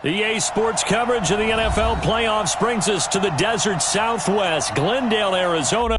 EA Sports coverage of the NFL playoffs brings us to the desert Southwest, Glendale, Arizona.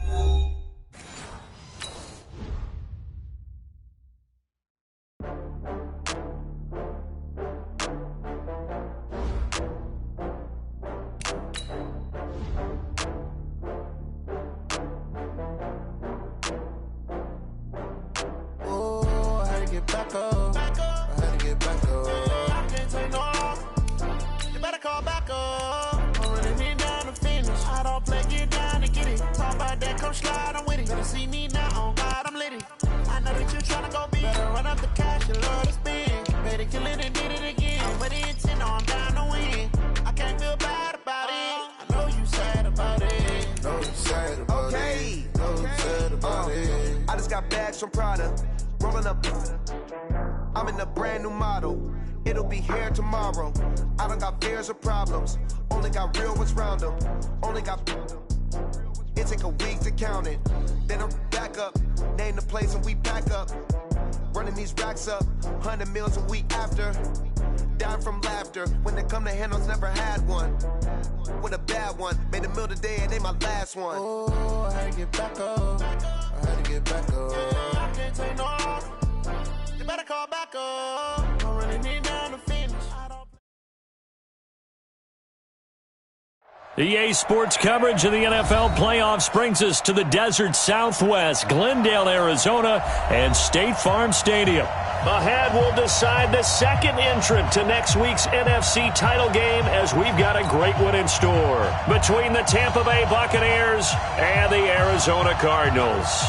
I just got bags from Prada, rolling up. I'm in a brand new model. It'll be here tomorrow. I don't got fears or problems. Only got real ones round them. Only got. It take a week to count it. Then I'm back up. Name the place and we pack up. Running these racks up. 100 meals a week after. Dying from laughter. When they come to handles, never had one. With a bad one. Made a meal today and they my last one. Oh, I had to get back up. I had to get back up. I can't take no loss. You better call back up. I'm running it down to finish. EA Sports coverage of the NFL playoffs brings us to the desert Southwest, Glendale, Arizona, and State Farm Stadium. Ahead, we'll decide the second entrant to next week's NFC title game as we've got a great one in store between the Tampa Bay Buccaneers and the Arizona Cardinals.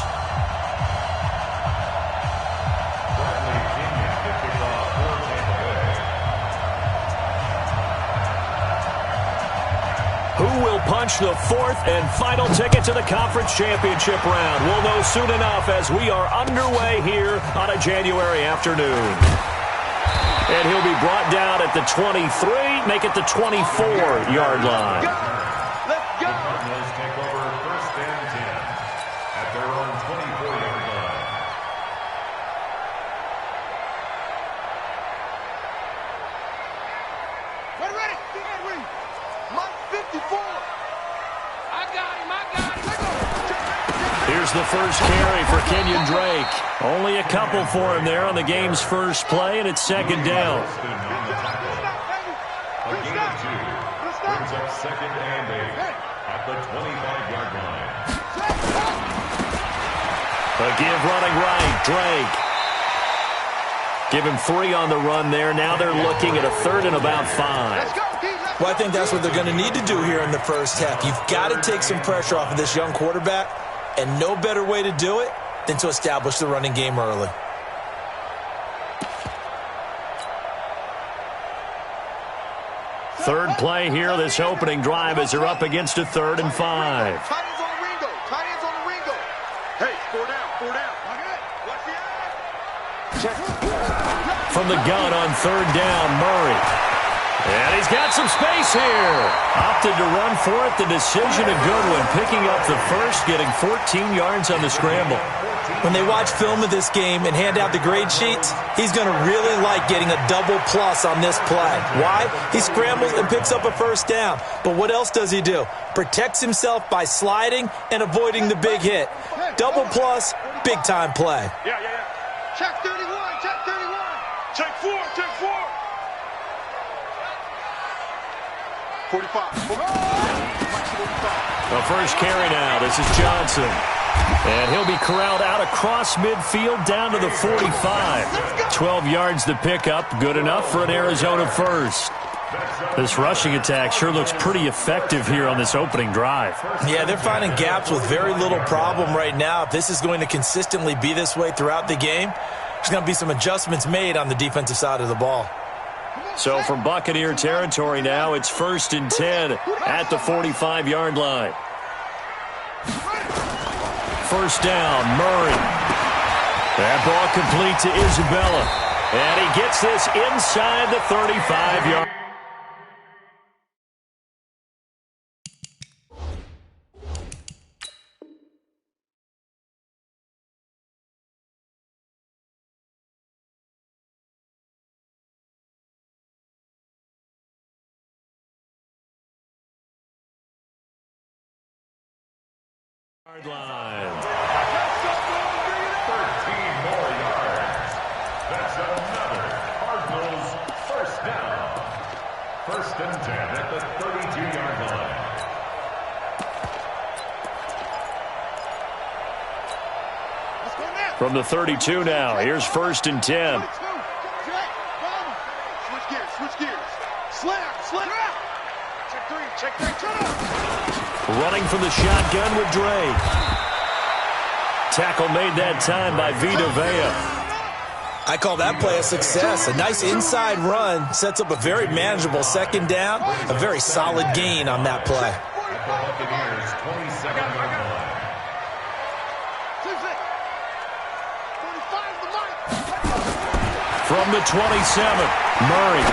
Who will punch the fourth and final ticket to the conference championship round? We'll know soon enough as we are underway here on a January afternoon. And he'll be brought down at the 23, make it the 24-yard line. Let's go! The Cardinals take over first and 10 at their own 24-yard line. Ready. Mike 54. I got him. Here's the first carry for Kenyon Drake. Only a couple for him there on the game's first play, and it's second down. A gain of 2 brings up second and 8 at the 25-yard line. A give running right, Drake. Give him 3 on the run there. Now they're looking at a third and about 5. Well, I think that's what they're going to need to do here in the first half. You've got to take some pressure off of this young quarterback, and no better way to do it than to establish the running game early. Third play here, this opening drive as they're up against a 3rd and 5. Tight ends on the Ringo. Hey, 4 down. Watch the eye. From the gun on 3rd down, Murray. And he's got some space here. Opted to run for it. The decision a good one. Picking up the first, getting 14 yards on the scramble. When they watch film of this game and hand out the grade sheets, he's going to really like getting a double plus on this play. Why? He scrambles and picks up a first down. But what else does he do? Protects himself by sliding and avoiding the big hit. Double plus, big-time play. Yeah. Check 31. Check 4. 45. The first carry now. This is Johnson. And he'll be corralled out across midfield down to the 45. 12 yards to pick up. Good enough for an Arizona first. This rushing attack sure looks pretty effective here on this opening drive. Yeah, they're finding gaps with very little problem right now. If this is going to consistently be this way throughout the game, there's going to be some adjustments made on the defensive side of the ball. So from Buccaneer territory now, it's 1st and 10 at the 45-yard line. First down, Murray. That ball complete to Isabella. And he gets this inside the 35-yard. Line. 13 more yards. That's another Cardinals first down. 1st and 10 at the 32-yard line. From the 32 now, here's 1st and 10. Switch gears. Slam. Check 3. Running from the shotgun with Drake. Tackle made that time by Vita Vea. I call that play a success. A nice inside run sets up a very manageable 2nd down. A very solid gain on that play. At the Buccaneers 27-yard line. From the 27, Murray.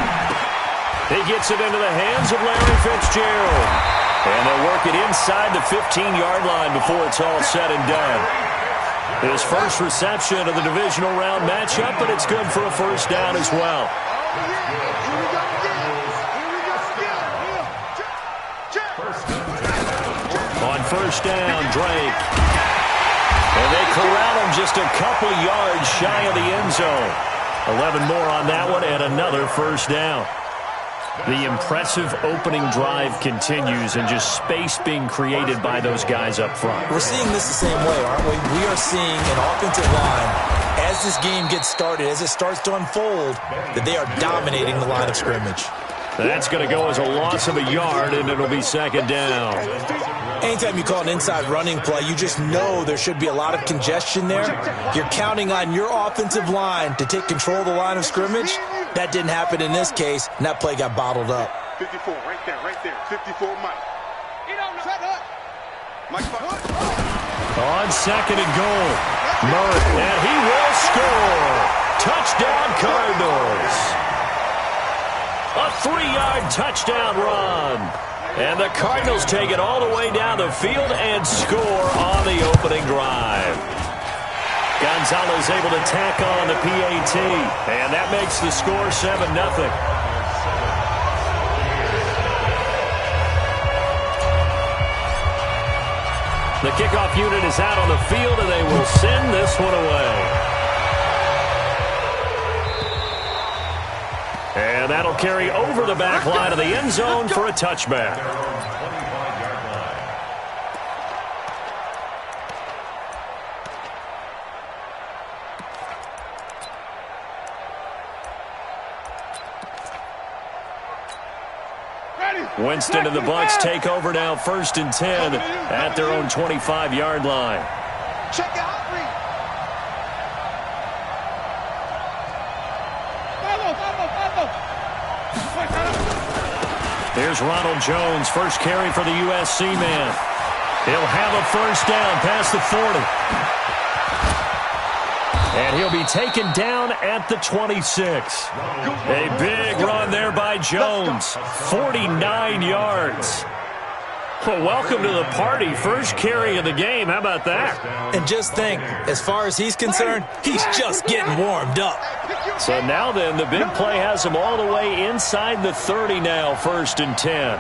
He gets it into the hands of Larry Fitzgerald. And they'll work it inside the 15-yard line before it's all said and done. His first reception of the divisional round matchup, but it's good for a 1st down as well. On 1st down, Drake. And they corral him just a couple yards shy of the end zone. 11 more on that one and another 1st down. The impressive opening drive continues and just space being created by those guys up front. We're seeing this the same way, aren't we? We are seeing an offensive line, as this game gets started, as it starts to unfold, that they are dominating the line of scrimmage. That's going to go as a loss of a yard, and it'll be 2nd down. Anytime you call an inside running play, you just know there should be a lot of congestion there. You're counting on your offensive line to take control of the line of scrimmage. That didn't happen in this case, and that play got bottled up. 54, right there. 54, Mike. Mike. On 2nd and goal, Murray, and he will score. Touchdown, Cardinals. A 3-yard touchdown run. And the Cardinals take it all the way down the field and score on the opening drive. Gonzalez able to tack on the PAT, and that makes the score 7-0. The kickoff unit is out on the field, and they will send this one away. And that'll carry over the back line of the end zone for a touchback. Winston and the Bucs take over now 1st and 10 at their own 25-yard line. Check out three. Here's Ronald Jones, first carry for the USC man. He'll have a 1st down past the 40. And he'll be taken down at the 26. A big run there by Jones. 49 yards. Well, welcome to the party. First carry of the game. How about that? And just think, as far as he's concerned, he's just getting warmed up. So now then, the big play has him all the way inside the 30 now, 1st and 10.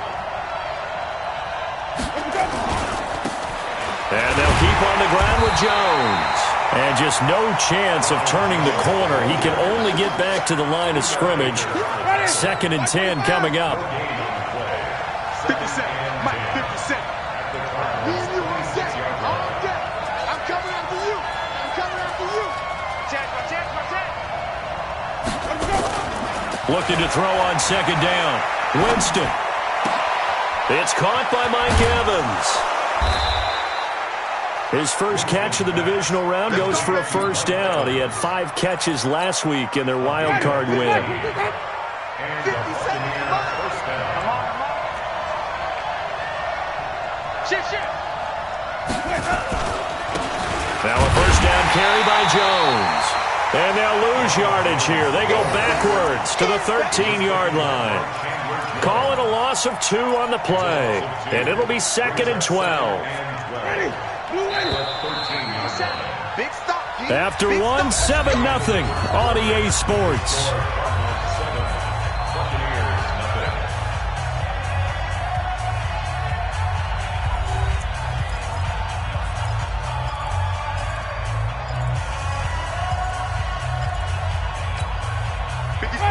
And they'll keep on the ground with Jones. And just no chance of turning the corner. He can only get back to the line of scrimmage. 2nd and 10 coming up. 50 Cent. Mike, 50 Cent. Me and you on set. All day. I'm coming after you. Check. Looking to throw on 2nd down. Winston. It's caught by Mike Evans. His first catch of the divisional round goes for a 1st down. He had 5 catches last week in their wild card win. Now a 1st down carry by Jones. And they'll lose yardage here. They go backwards to the 13-yard line. Call it a loss of 2 on the play. And it'll be 2nd and 12. After 1, 7-0 on EA Sports.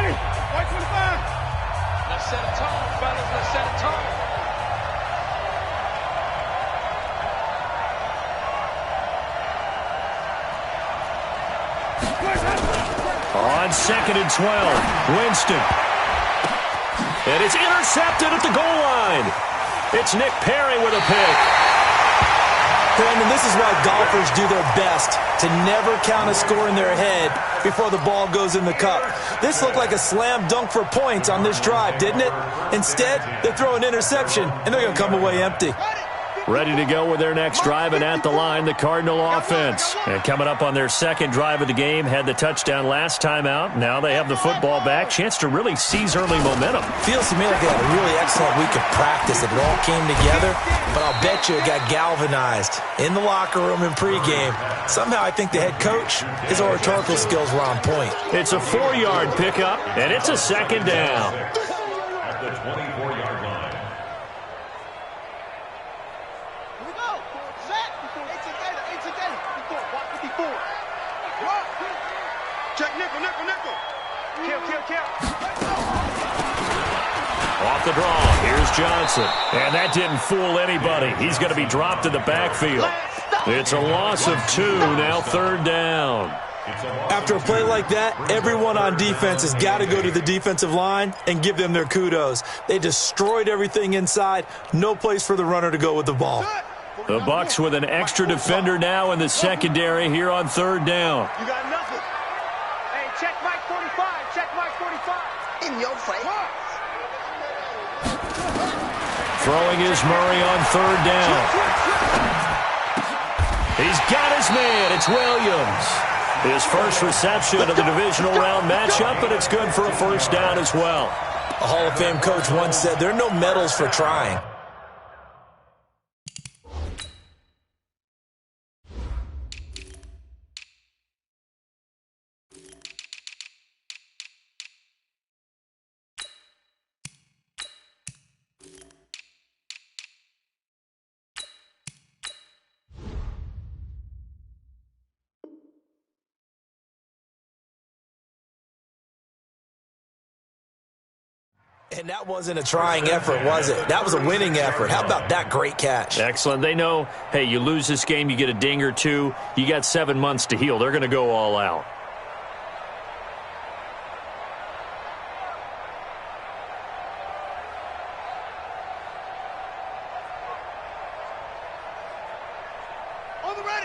White 25. Let's set a tone, fellas. Let's set a tone. On 2nd and 12, Winston. And it's intercepted at the goal line. It's Nick Perry with a pick. Brandon, this is why golfers do their best to never count a score in their head before the ball goes in the cup. This looked like a slam dunk for points on this drive, didn't it? Instead, they throw an interception, and they're going to come away empty. Ready to go with their next drive, and at the line, the Cardinal offense. And coming up on their second drive of the game, had the touchdown last time out. Now they have the football back. Chance to really seize early momentum. Feels to me like they had a really excellent week of practice. It all came together, but I'll bet you it got galvanized in the locker room in pregame. Somehow I think the head coach, his oratorical skills were on point. It's a 4-yard pickup, and it's a second down. At the 24-yard line. Check nickel. Kill. Off the draw, here's Johnson. And that didn't fool anybody. He's going to be dropped in the backfield. It's a loss of 2, now 3rd down. After a play like that, everyone on defense has got to go to the defensive line and give them their kudos. They destroyed everything inside. No place for the runner to go with the ball. The Bucs with an extra defender now in the secondary here on 3rd down. You got nothing. Hey, check Mike 45. Check Mike 45. In your face. Throwing is Murray on 3rd down. He's got his man. It's Williams. His first reception of the divisional round matchup, but it's good for a 1st down as well. A Hall of Fame coach once said there are no medals for trying. And that wasn't a trying effort, was it? That was a winning effort. How about that great catch? Excellent. They know, hey, you lose this game, you get a ding or two. You got 7 months to heal. They're going to go all out.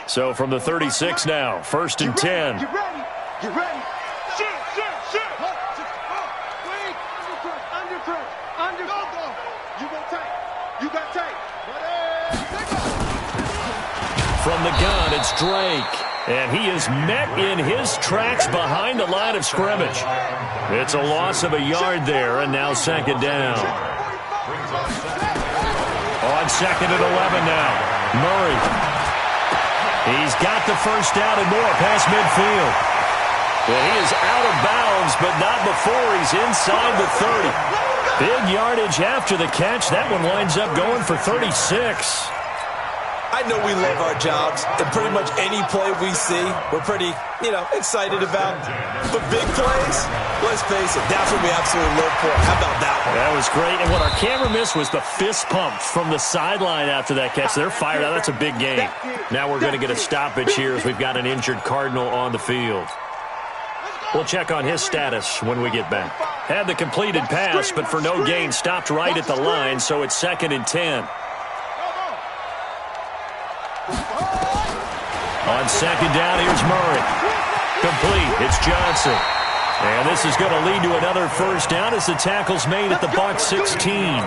So from the 36 now, 1st and 10. Get ready. Shoot. Under. You got tight. From the gun, it's Drake. And he is met in his tracks behind the line of scrimmage. It's a loss of a yard there, and now 2nd down. On 2nd and 11 now, Murray. He's got the 1st down and more past midfield. Well, he is out of bounds, but not before he's inside the 30. Big yardage after the catch. That one winds up going for 36. I know we love our jobs, and pretty much any play we see, we're pretty, excited about. But big plays, let's face it, that's what we absolutely live for. How about that one? That was great. And what our camera missed was the fist pump from the sideline after that catch. They're fired out. That's a big game. Now we're going to get a stoppage here as we've got an injured Cardinal on the field. We'll check on his status when we get back. Had the completed pass, but for no gain, stopped right at the line, so it's 2nd and 10. On 2nd down, here's Murray. Complete. It's Johnson. And this is going to lead to another 1st down as the tackle's made at the Bucs 16.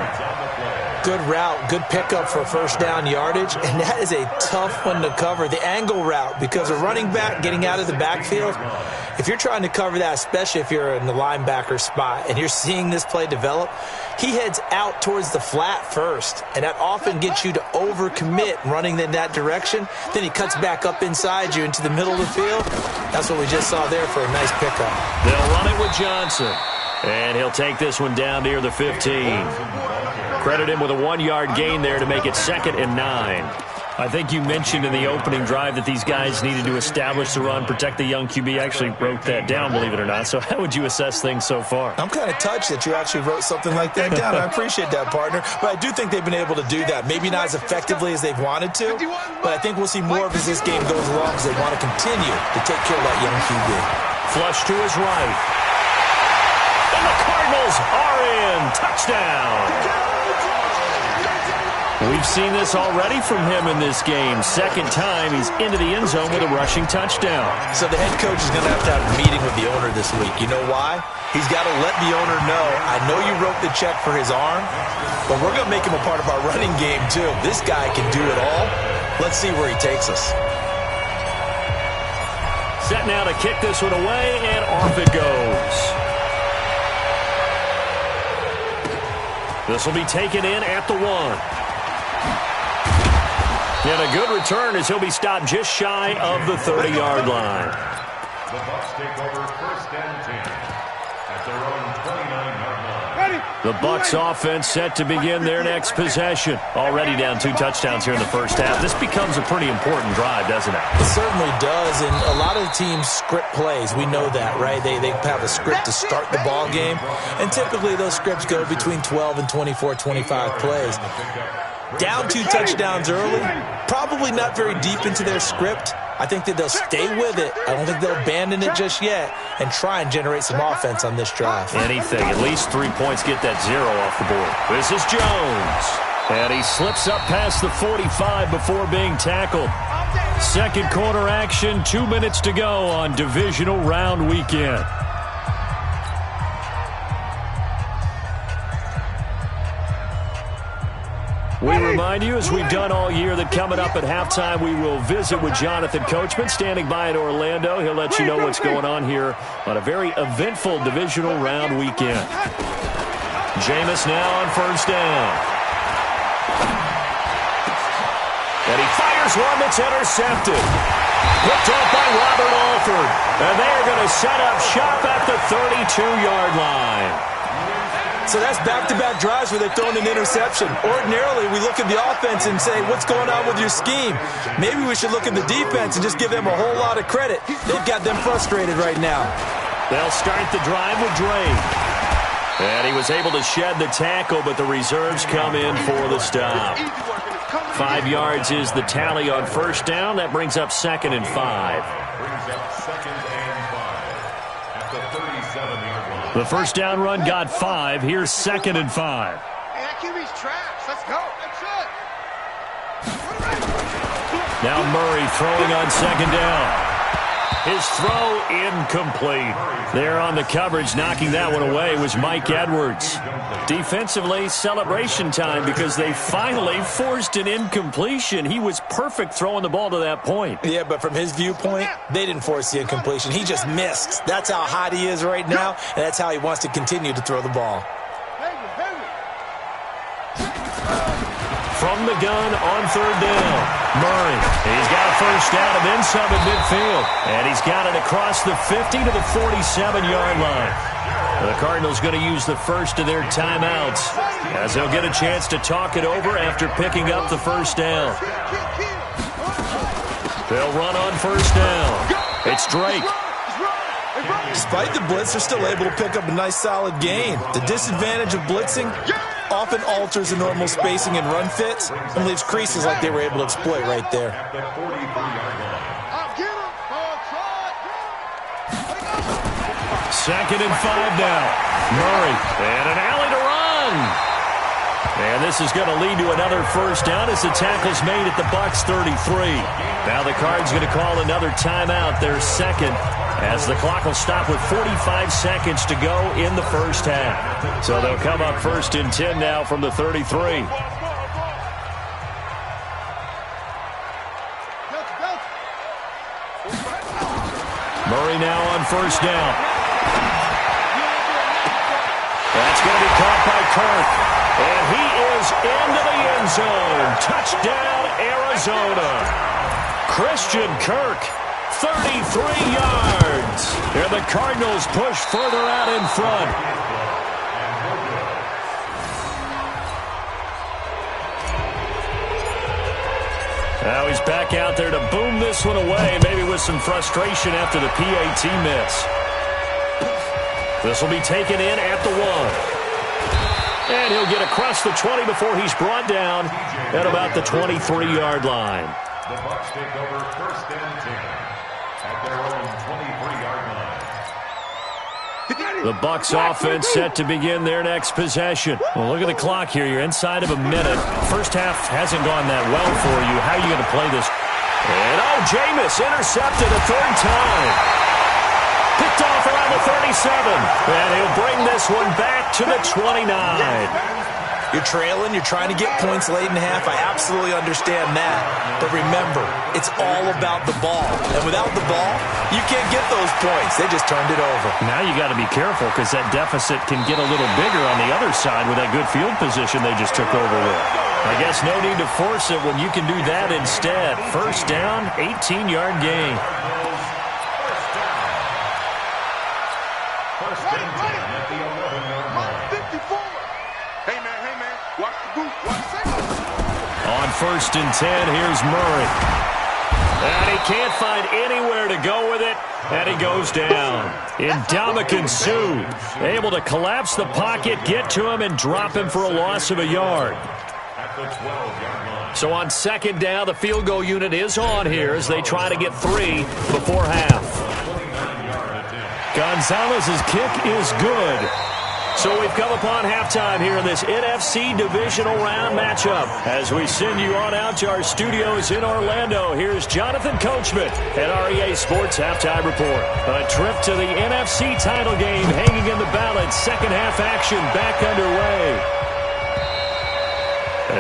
Good route, good pickup for 1st down yardage, and that is a tough one to cover, the angle route, because a running back getting out of the backfield, if you're trying to cover that, especially if you're in the linebacker spot and you're seeing this play develop, he heads out towards the flat first, and that often gets you to overcommit running in that direction. Then he cuts back up inside you into the middle of the field. That's what we just saw there for a nice pickup. They'll run it with Johnson, and he'll take this one down near the 15. Credit him with a 1-yard gain there to make it 2nd and 9. I think you mentioned in the opening drive that these guys needed to establish the run, protect the young QB. I actually wrote that down, believe it or not. So how would you assess things so far? I'm kind of touched that you actually wrote something like that down. I appreciate that, partner. But I do think they've been able to do that. Maybe not as effectively as they've wanted to, but I think we'll see more of as this game goes along because they want to continue to take care of that young QB. Flush to his right. And the Cardinals are in. Touchdown. We've seen this already from him in this game. Second time he's into the end zone with a rushing touchdown. So the head coach is going to have a meeting with the owner this week. You know why? He's got to let the owner know, I know you wrote the check for his arm, but we're going to make him a part of our running game too. This guy can do it all. Let's see where he takes us. Set now to kick this one away, and off it goes. This will be taken in at the 1. And a good return as he'll be stopped just shy of the 30-yard line. The Bucs take over 1st and 10 at their own 29-yard line. The Bucs offense set to begin their next possession. Already down 2 touchdowns here in the first half. This becomes a pretty important drive, doesn't it? It certainly does, and a lot of the teams script plays. We know that, right? They have a script to start the ball game, and typically those scripts go between 12 and 24, 25 plays. Down 2 touchdowns early, probably not very deep into their script. I think that they'll stay with it. I don't think they'll abandon it just yet and try and generate some offense on this drive. Anything. At least 3 points, get that 0 off the board. This is Jones. And he slips up past the 45 before being tackled. Second quarter action, 2 minutes to go on divisional round weekend. We remind you, as we've done all year, that coming up at halftime, we will visit with Jonathan Coachman, standing by in Orlando. He'll let you know what's going on here on a very eventful divisional round weekend. Jameis now on first down. And he fires one that's intercepted. Picked off by Robert Alford. And they are going to set up shop at the 32-yard line. So that's back-to-back drives where they've thrown an interception. Ordinarily, we look at the offense and say, what's going on with your scheme? Maybe we should look at the defense and just give them a whole lot of credit. They've got them frustrated right now. They'll start the drive with Drake. And he was able to shed the tackle, but the reserves come in for the stop. 5 yards is the tally on first down. That brings up 2nd and 5. Brings up 2nd and 5 at the 37-yard line. The first down run got 5. Here's 2nd and 5. Hey, that QB's trash. Let's go. That's it. Now Murray throwing on 2nd down. His throw incomplete. There on the coverage, knocking that one away, was Mike Edwards. Defensively, celebration time because they finally forced an incompletion. He was perfect throwing the ball to that point. Yeah, but from his viewpoint, they didn't force the incompletion. He just missed. That's how hot he is right now, and that's how he wants to continue to throw the ball. From the gun on third down, Murray. He's got a first down and then some at midfield. And he's got it across the 50 to the 47-yard line. The Cardinals going to use the first of their timeouts as they'll get a chance to talk it over after picking up the first down. They'll run on first down. It's Drake. Despite the blitz, they're still able to pick up a nice solid gain. The disadvantage of blitzing often alters the normal spacing and run fits and leaves creases like they were able to exploit right there. At the 43-yard line. 2nd and 5 now. Murray, and an alley to run. And this is going to lead to another first down as the tackle's made at the Bucs 33. Now the Cards going to call another timeout, their second, as the clock will stop with 45 seconds to go in the first half. So they'll come up 1st and 10 now from the 33. Murray now on first down. That's going to be caught by Kirk. And he is into the end zone. Touchdown, Arizona. Christian Kirk, 33 yards. And the Cardinals push further out in front. Now he's back out there to boom this one away, maybe with some frustration after the PAT miss. This will be taken in at the 1. And he'll get across the 20 before he's brought down at about the 23-yard line. The Bucs take over 1st and 10 at their own 23-yard line. The Bucs offense set to begin their next possession. Well, look at the clock here. You're inside of a minute. First half hasn't gone that well for you. How are you going to play this? And, Jameis intercepted a 3rd time. Picked off around the 37. And he'll bring this one back to the 29. You're trailing. You're trying to get points late in half. I absolutely understand that. But remember, it's all about the ball. And without the ball, you can't get those points. They just turned it over. Now you got to be careful because that deficit can get a little bigger on the other side with that good field position they just took over with. I guess no need to force it when you can do that instead. 1st down, 18-yard gain. First and 10 at the 11-yard line. 54. Hey, man. Watch the boot. Watch the On 1st and 10, here's Murray. And he can't find anywhere to go with it, and he goes down. Ndamukong Suh able to collapse the pocket, get to him, and drop him for a loss of a yard. At the 12-yard line. So on 2nd down, the field goal unit is on here as they try to get 3 before half. Gonzalez's kick is good. So we've come upon halftime here in this NFC Divisional Round matchup. As we send you on out to our studios in Orlando, here's Jonathan Coachman at REA Sports Halftime Report. A trip to the NFC title game hanging in the balance. Second half action back underway.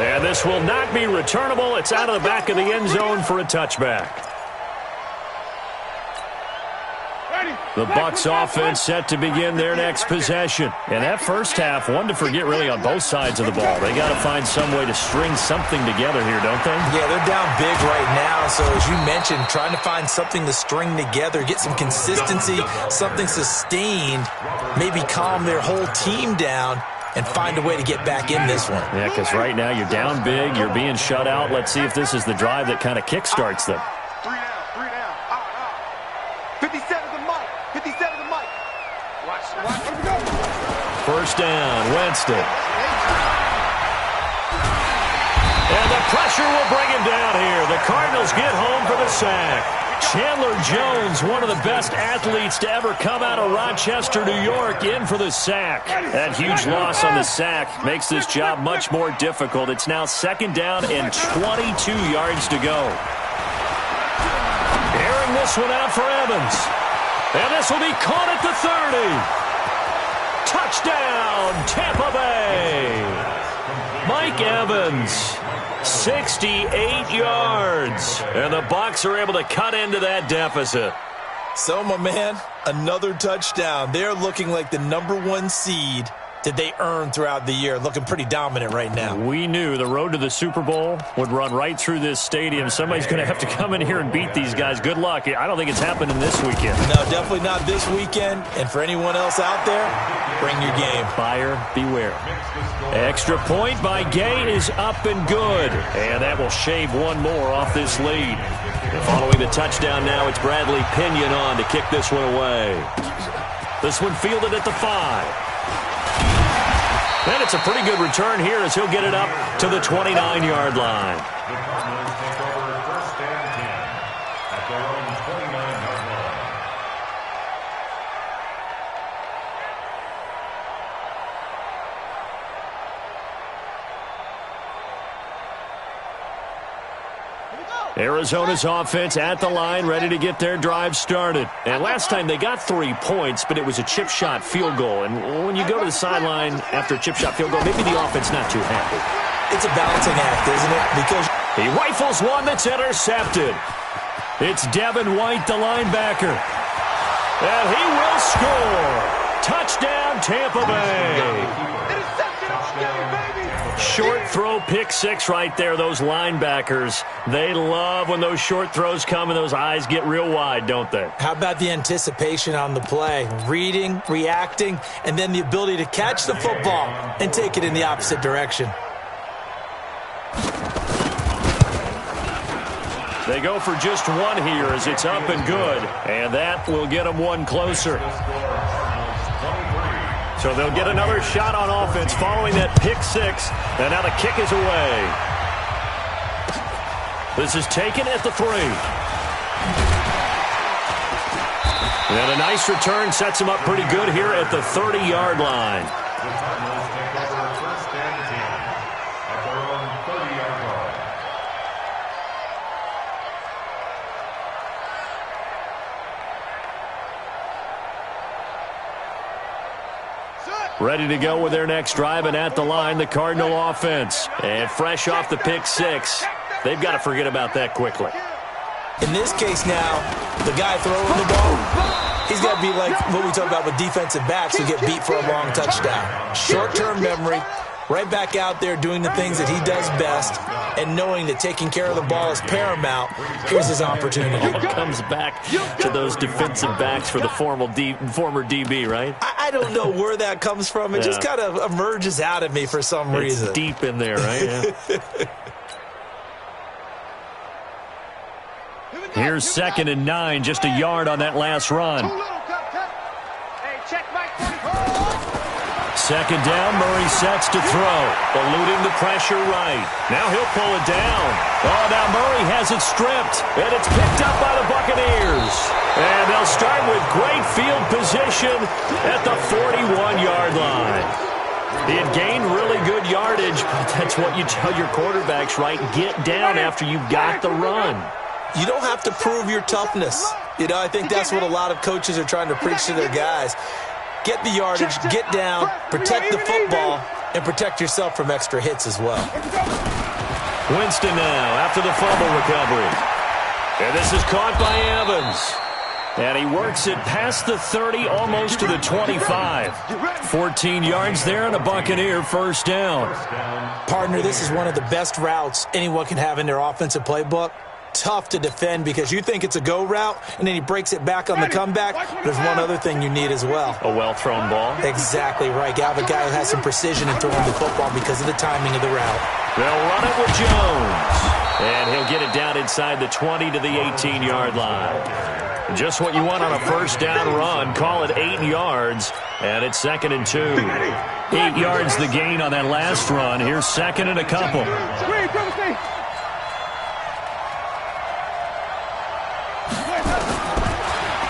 And this will not be returnable. It's out of the back of the end zone for a touchback. The Bucs offense set to begin their next possession. And that first half, one to forget really on both sides of the ball. They got to find some way to string something together here, don't they? Yeah, they're down big right now. So as you mentioned, trying to find something to string together, get some consistency, something sustained, maybe calm their whole team down and find a way to get back in this one. Yeah, because right now you're down big, you're being shut out. Let's see if this is the drive that kind of kickstarts them. 3 down. 57 to Mike. 57 to Mike. Watch. Here we go. 1st down, Winston. And the pressure will bring him down here. The Cardinals get home for the sack. Chandler Jones, one of the best athletes to ever come out of Rochester, New York, in for the sack. That huge loss on the sack makes this job much more difficult. It's now 2nd down and 22 yards to go. Airing this one out for Evans. And this will be caught at the 30. Touchdown, Tampa Bay. Mike Evans, 68 yards. And the Bucs are able to cut into that deficit. So, my man, another touchdown. They're looking like the #1 seed that they earned throughout the year. Looking pretty dominant right now. We knew the road to the Super Bowl would run right through this stadium. Somebody's going to have to come in here and beat these guys. Good luck. I don't think it's happening this weekend. No, definitely not this weekend. And for anyone else out there, bring your game. Buyer beware. Extra point by Gay is up and good. And that will shave one more off this lead. And following the touchdown now, it's Bradley Pinion on to kick this one away. This one fielded at the 5. And it's a pretty good return here as he'll get it up to the 29-yard line. The Cardinals take over 1st and 10 at their own 29-yard line. Arizona's offense at the line, ready to get their drive started. And last time they got 3 points, but it was a chip shot field goal. And when you go to the sideline after a chip shot field goal, maybe the offense not too happy. It's a balancing act, isn't it? Because he rifles one that's intercepted. It's Devin White, the linebacker. And he will score. Touchdown, Tampa Bay. Interception all day, baby. Short throw, pick 6 right there. Those linebackers, they love when those short throws come and those eyes get real wide, don't they? how about the anticipation on the play? Reading, reacting, and then the ability to catch the football and take it in the opposite direction. They go for just one here as it's up and good, and that will get them one closer. So they'll get another shot on offense following that pick six, and now the kick is away. This is taken at the 3. And a nice return sets him up pretty good here at the 30-yard line. Ready to go with their next drive, and at the line, the Cardinal offense. And fresh off the pick six, they've got to forget about that quickly. In this case now, the guy throwing the ball, he's got to be like what we talk about with defensive backs who get beat for a long touchdown. Short-term memory, right back out there doing the things that he does best, and knowing that taking care of the ball is paramount. Here's his opportunity. It comes back to those defensive backs for the former DB, right? I don't know where that comes from. It just kind of emerges out of me for some reason. It's deep in there, right? Yeah. Here's 2nd and 9, just a yard on that last run. Second down, Murray sets to throw, eluding the pressure right. Now he'll pull it down. Oh, now Murray has it stripped, and it's picked up by the Buccaneers. And they'll start with great field position at the 41-yard line. He had gained really good yardage, but that's what you tell your quarterbacks, right? Get down after you've got the run. You don't have to prove your toughness. You know, I think that's what a lot of coaches are trying to preach to their guys. Get the yardage, get down, protect the football, and protect yourself from extra hits as well. Winston now after the fumble recovery. And this is caught by Evans. And he works it past the 30, almost to the 25. 14 yards there and a Buccaneer first down. Partner, this is one of the best routes anyone can have in their offensive playbook. Tough to defend because you think it's a go route, and then he breaks it back on the comeback. There's one other thing you need as well. A well-thrown ball. Exactly right. You have a guy who has some precision in throwing the football because of the timing of the route. They'll run it with Jones. And he'll get it down inside the 20 to the 18-yard line. Just what you want on a first down run. Call it 8 yards, and it's 2nd and 2. 8 yards the gain on that last run. Here's 2nd and a couple.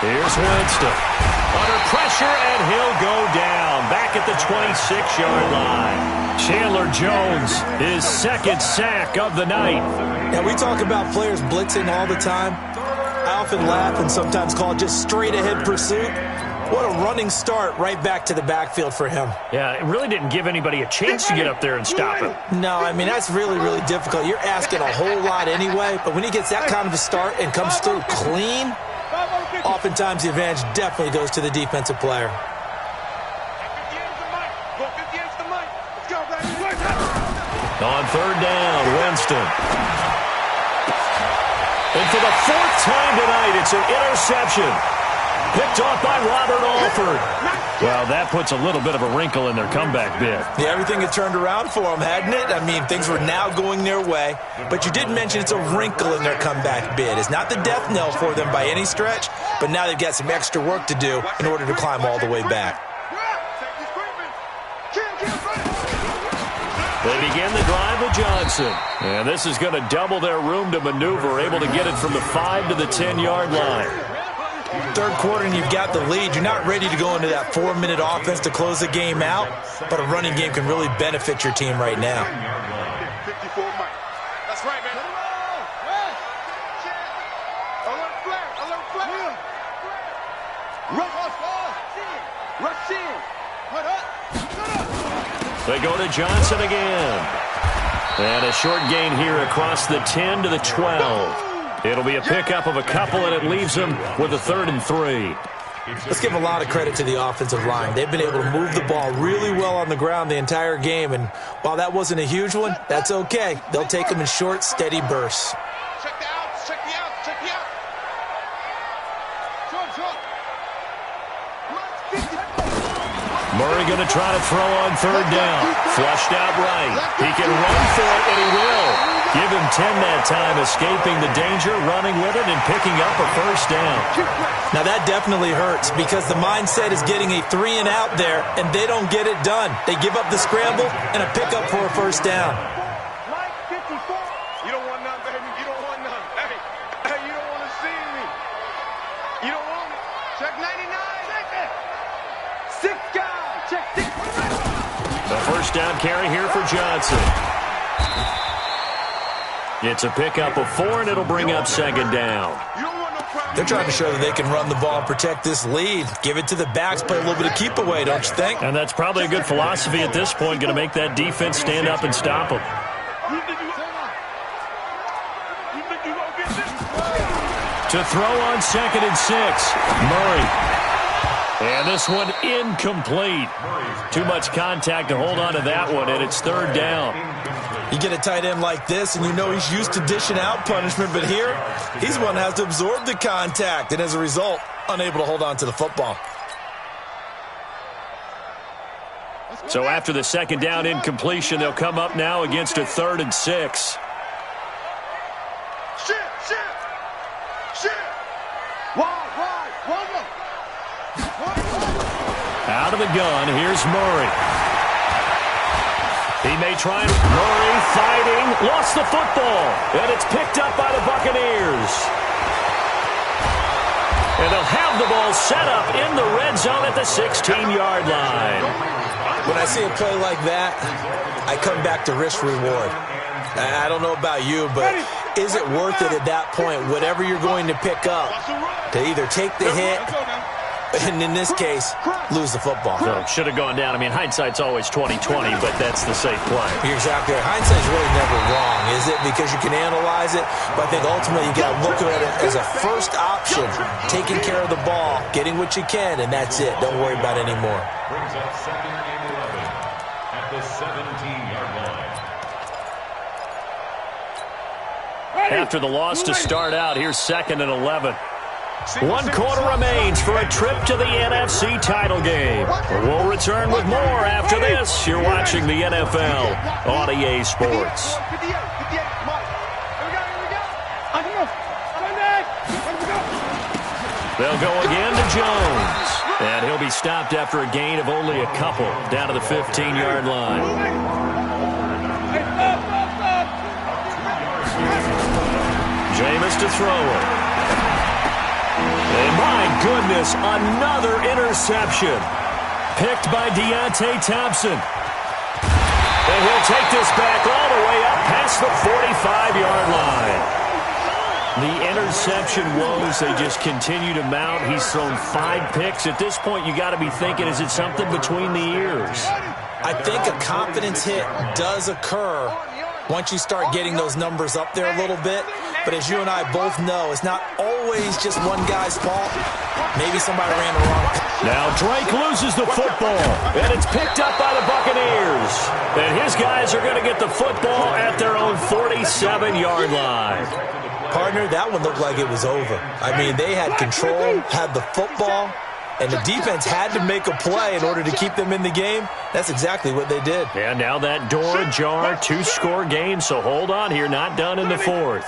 Here's Winston. Under pressure, and he'll go down. Back at the 26-yard line. Chandler Jones, his 2nd sack of the night. Now, we talk about players blitzing all the time. I often laugh and sometimes call it just straight-ahead pursuit. What a running start right back to the backfield for him. Yeah, it really didn't give anybody a chance to get up there and stop him. No, I mean, that's really, really difficult. You're asking a whole lot anyway, but when he gets that kind of a start and comes through clean, oftentimes the advantage definitely goes to the defensive player. On 3rd down, Winston. And for the 4th time tonight, it's an interception. Picked off by Robert Alford. Well, that puts a little bit of a wrinkle in their comeback bid. Yeah, everything had turned around for them, hadn't it? I mean, things were now going their way. But you did mention it's a wrinkle in their comeback bid. It's not the death knell for them by any stretch, but now they've got some extra work to do in order to climb all the way back. They begin the drive with Johnson. And this is going to double their room to maneuver, able to get it from the 5 to the 10-yard line. 3rd quarter and you've got the lead. You're not ready to go into that 4-minute offense to close the game out, but a running game can really benefit your team right now. 54 Mike. That's right, man. Rush in. They go to Johnson again. And a short gain here across the 10 to the 12. It'll be a pickup of a couple, and it leaves them with a 3rd and 3. Let's give a lot of credit to the offensive line. They've been able to move the ball really well on the ground the entire game, and while that wasn't a huge one, that's okay. They'll take them in short, steady bursts. Check the outs, check the outs, check the outs. Murray going to try to throw on 3rd down. Flushed out right. He can run for it, and he will. Give him 10 that time, escaping the danger, running with it, and picking up a first down. Now that definitely hurts because the mindset is getting a 3-and-out there, and they don't get it done. They give up the scramble and a pickup for a first down. You don't want none, baby. You don't want none. Hey, you don't want to see me. You don't want me. Check 99. Six guys. Check 6. The first down carry here for Johnson. It's a pickup of 4, and it'll bring up second down. They're trying to show that they can run the ball and protect this lead. Give it to the backs, play a little bit of keep away, don't you think? And that's probably a good philosophy at this point, going to make that defense stand up and stop them. To throw on 2nd and 6, Murray. And this one incomplete. Too much contact to hold on to that one, and it's 3rd down. You get a tight end like this, and you know he's used to dishing out punishment, but here, he's one that has to absorb the contact, and as a result, unable to hold on to the football. So after the 2nd down incompletion, they'll come up now against a 3rd and 6. Out of the gun, here's Murray. He may try. Murray fighting, lost the football, and it's picked up by the Buccaneers. And they'll have the ball set up in the red zone at the 16-yard line. When I see a play like that, I come back to risk reward. I don't know about you, but is it worth it at that point, whatever you're going to pick up, to either take the hit, and in this case, lose the football? So should have gone down. I mean, hindsight's always 20/20, but that's the safe play. You're exactly right. Hindsight's really never wrong, is it? Because you can analyze it, but I think ultimately you got to look at it as a first option, taking care of the ball, getting what you can, and that's it. Don't worry about it anymore. Brings up 2nd and 11 at the 17-yard line. After the loss to start out, here's 2nd and 11. 1 quarter remains for a trip to the NFC title game. We'll return with more after this. You're watching the NFL on EA Sports. They'll go again to Jones. And he'll be stopped after a gain of only a couple down to the 15-yard line. Jameis to throw it. And my goodness, another interception. Picked by Deontay Thompson. And he'll take this back all the way up past the 45-yard line. The interception woes, they just continue to mount. He's thrown 5 picks. At this point, you got to be thinking, is it something between the ears? I think a confidence hit does occur once you start getting those numbers up there a little bit. But as you and I both know, it's not always just one guy's fault. Maybe somebody ran the wrong. Now Drake loses the football, and it's picked up by the Buccaneers. And his guys are going to get the football at their own 47-yard line. Partner, that one looked like it was over. I mean, they had control, had the football, and the defense had to make a play in order to keep them in the game. That's exactly what they did. And now that door ajar, 2-score game, so hold on here, not done in the 4th.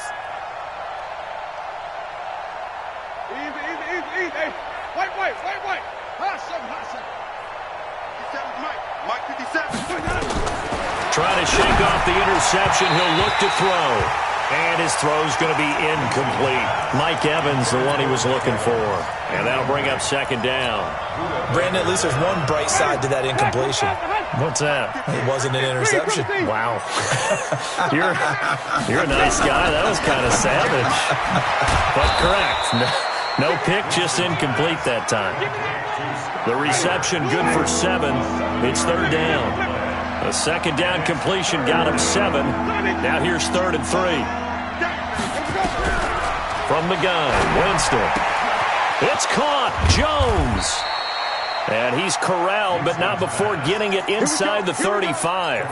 Trying to shake off the interception, he'll look to throw. And his throw's going to be incomplete. Mike Evans, the one he was looking for. And that'll bring up 2nd down. Brandon, at least there's one bright side to that incompletion. What's that? It wasn't an interception. Wow. You're a nice guy. That was kind of savage. But correct. No pick, just incomplete that time. The reception good for 7. It's 3rd down. A 2nd down completion got him 7. Now here's 3rd and 3. From the gun, Winston. It's caught. Jones. And he's corralled, but not before getting it inside the 35.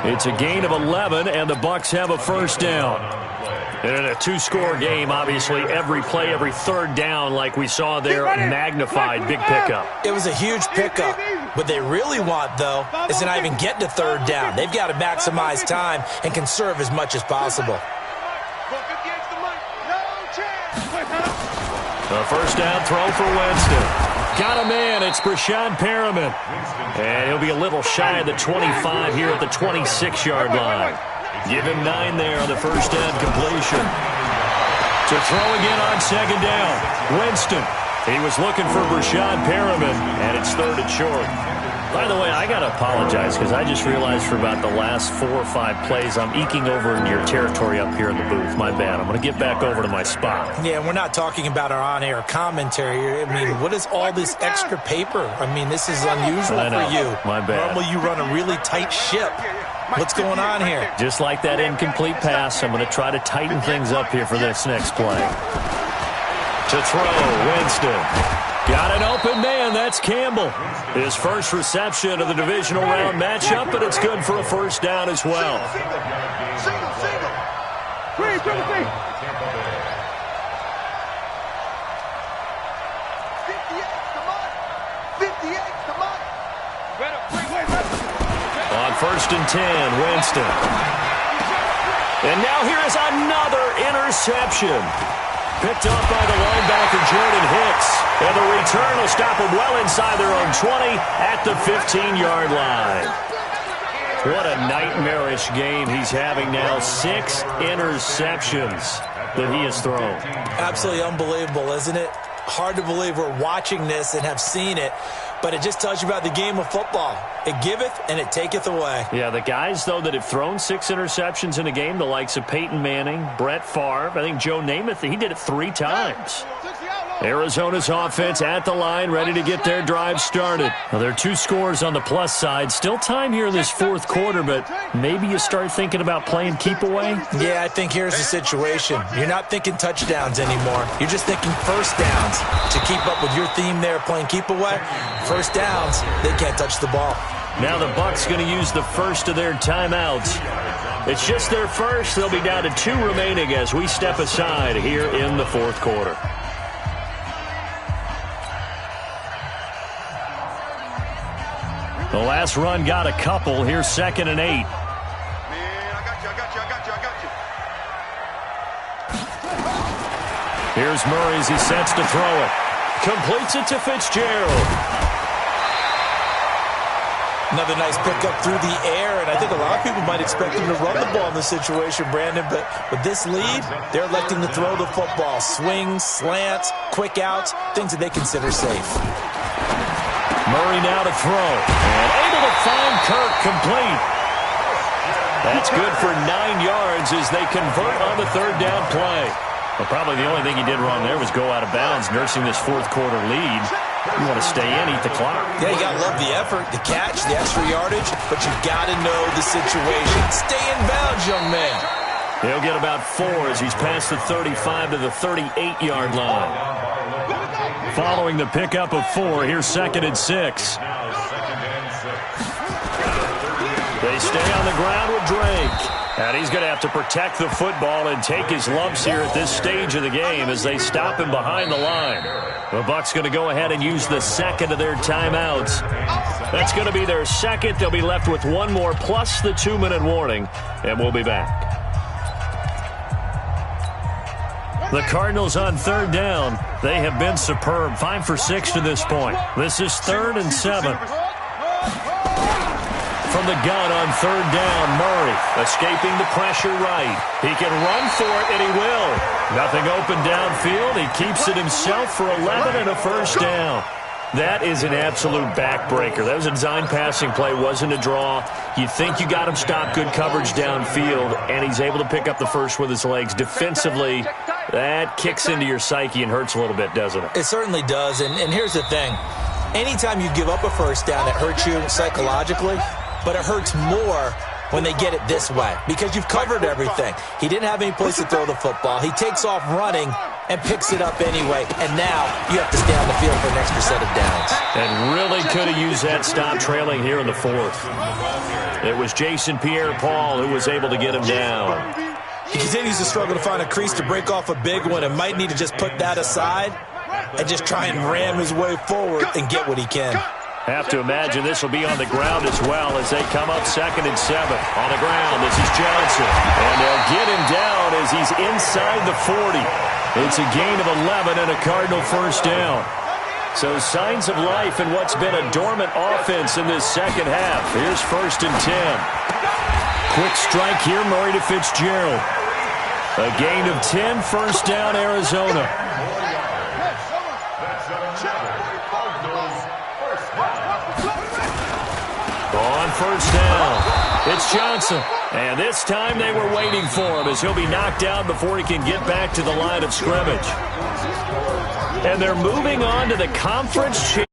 It's a gain of 11, and the Bucs have a first down. And in a two-score game, obviously, every play, every third down, like we saw there, magnified, big pickup. It was a huge pickup. What they really want, though, is to not even get to third down. They've got to maximize time and conserve as much as possible. The first down throw for Winston. Got a man. It's Brashad Perriman. And he'll be a little shy of the 25 here at the 26-yard line. Give him 9 there on the first down completion. To throw again on second down. Winston. He was looking for Brashad Perriman, and it's third and short. By the way, I got to apologize because I just realized for about the last 4 or 5 plays I'm eking over into your territory up here in the booth. My bad. I'm going to get back over to my spot. Yeah, we're not talking about our on-air commentary. I mean, what is all this extra paper? I mean, this is unusual for you. My bad. Normally you run a really tight ship. What's going on here? Just like that incomplete pass, I'm going to try to tighten things up here for this next play. To throw, Winston. Got an open man. That's Campbell. His first reception of the divisional round matchup, but it's good for a first down as well. Single. Green, triple C. 58, come on. On first and 10, Winston. And now here is another interception. Picked up by the linebacker, Jordan Hicks. And the return will stop them well inside their own 20 at the 15-yard line. What a nightmarish game he's having now. 6 interceptions that he has thrown. Absolutely unbelievable, isn't it? Hard to believe we're watching this and have seen it, but it just tells you about the game of football. It giveth and it taketh away. Yeah, the guys, though, that have thrown 6 interceptions in a game, the likes of Peyton Manning, Brett Favre, I think Joe Namath, he did it 3 times. Arizona's offense at the line, ready to get their drive started. Now, there are 2 scores on the plus side. Still time here in this fourth quarter, but maybe you start thinking about playing keep away? Yeah, I think here's the situation. You're not thinking touchdowns anymore. You're just thinking first downs. To keep up with your theme there, playing keep away, first downs, they can't touch the ball. Now the Bucs going to use the first of their timeouts. It's just their first. They'll be down to 2 remaining as we step aside here in the fourth quarter. The last run got a couple. Here's 2nd and 8. Man, I got you. Here's Murray as he sets to throw it. Completes it to Fitzgerald. Another nice pickup through the air, and I think a lot of people might expect him to run the ball in this situation, Brandon, but with this lead, they're electing to throw the football. Swings, slants, quick outs, things that they consider safe. Murray now to throw. And able to find Kirk complete. That's good for 9 yards as they convert on the third down play. Well, probably the only thing he did wrong there was go out of bounds, nursing this fourth quarter lead. You want to stay in, eat the clock. Yeah, you got to love the effort, the catch, the extra yardage, but you got to know the situation. Stay in bounds, young man. He'll get about 4 as he's past the 35 to the 38-yard line. Following the pickup of 4, here's 2nd and 6. They stay on the ground with Drake. And he's going to have to protect the football and take his lumps here at this stage of the game as they stop him behind the line. The Bucs going to go ahead and use the second of their timeouts. That's going to be their second. They'll be left with 1 more plus the 2-minute warning, and we'll be back. The Cardinals on third down. They have been superb. 5 for 6 to this point. This is 3rd and 7. From the gun on third down, Murray escaping the pressure right. He can run for it, and he will. Nothing open downfield. He keeps it himself for 11 and a first down. That is an absolute backbreaker. That was a design passing play, wasn't a draw. You think you got him stopped, good coverage downfield, and he's able to pick up the first with his legs. Defensively, that kicks into your psyche and hurts a little bit, doesn't it? It certainly does, and here's the thing. Anytime you give up a first down, it hurts you psychologically, but it hurts more when they get it this way because you've covered everything. He didn't have any place to throw the football. He takes off running and picks it up anyway, and now you have to stay on the field for an extra set of downs. And really could have used that stop trailing here in the fourth. It was Jason Pierre-Paul who was able to get him down. He continues to struggle to find a crease to break off a big one and might need to just put that aside and just try and ram his way forward and get what he can. Have to imagine this will be on the ground as well as they come up 2nd and 7. On the ground, this is Johnson. And they'll get him down as he's inside the 40. It's a gain of 11 and a Cardinal first down. So signs of life in what's been a dormant offense in this second half. Here's 1st and 10. Quick strike here, Murray to Fitzgerald. A gain of 10, first down, Arizona. On first down, it's Johnson. And this time they were waiting for him as he'll be knocked out before he can get back to the line of scrimmage. And they're moving on to the conference championship.